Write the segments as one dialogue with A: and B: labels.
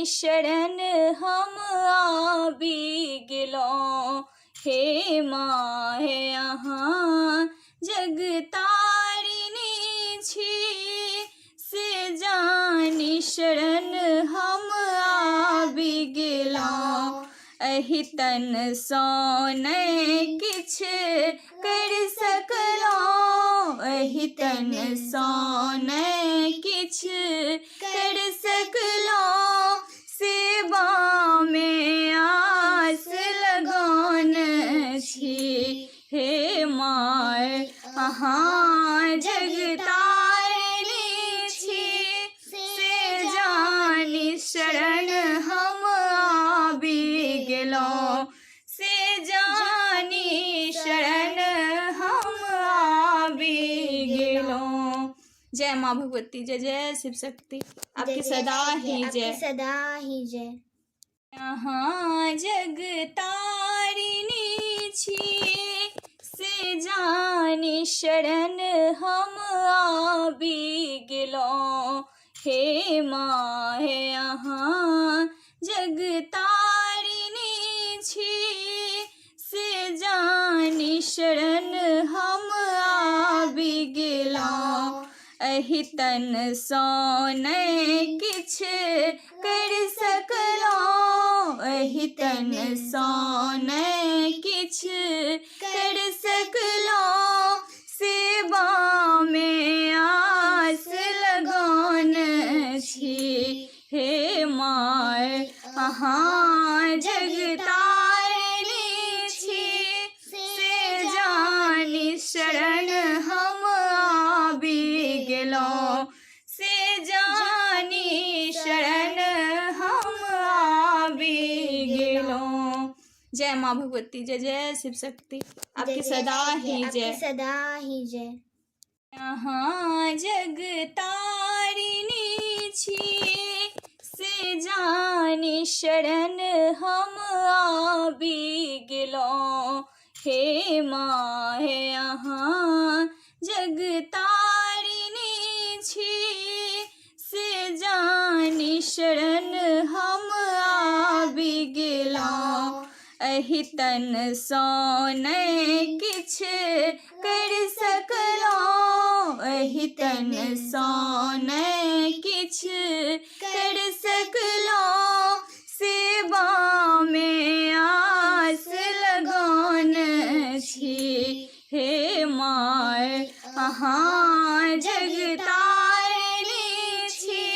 A: शरण हम आबि गेलहुँ। हे माँ हे अहाँ जग तारिणी छी, से जानी शरण हम आबि गेलहुँ। एहि तन सँ नहि किछु करि सकलहुँ, एहि तन सँ नहि किछु करि सकलहुँ। सेवामे आस लगौन छी, हे माँ अहाँ जग तारिणी छी, से जानी शरण हम आबि गेलहुँ, से जानी शरण हम आबि गेलहुँ। जय माँ भगवती, जय जय शिव शक्ति, आपकी सदा ही जय।
B: सदा ही जय।
A: अहाँ जग तारिणी छी, से जानी शरण हम आबि गेलहुँ। हे माँ हे अहाँ जग तारिणी छी, से जानी शरण हम आबि गेलहुँ। एहि तन सँ नहि किछु करि सकलहुँ, एहि तन सँ नहि किछु करि सकलहुँ। सेवामे आस लगौन छी, हे माँ अहाँ जग तारिणी छी, से जानी शरण हम आबि गेलहुँ, से जानी शरण हम आबि गेलहुँ। जय माँ भगवती, जय जय शिव शक्ति, आपकी सदा ही जय।
B: सदा ही जय।
A: अहाँ जग तारिणी छी, से जानी शरण हम आबि गेलहुँ। हे माँ हे अहाँ जग तारिणी छी, से जानी शरण हम आबि गेलहुँ। एहि तन सँ नहि किछु करि सकलहुँ, एहि तन सँ नहि किछु करि सकलहुँ। सेवामे आस लगौन छी, हे माँ अहाँ जग तारिणी छी,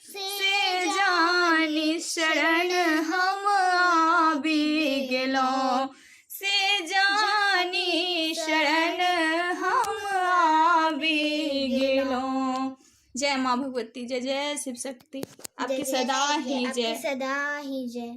A: से जानी शरण हम आबि गेलहुँ, से जानी शरण हम आबि गेलहुँ। जय माँ भगवती, जय जय शिव शक्ति, आपकी सदा ही जय।
B: सदा ही जय।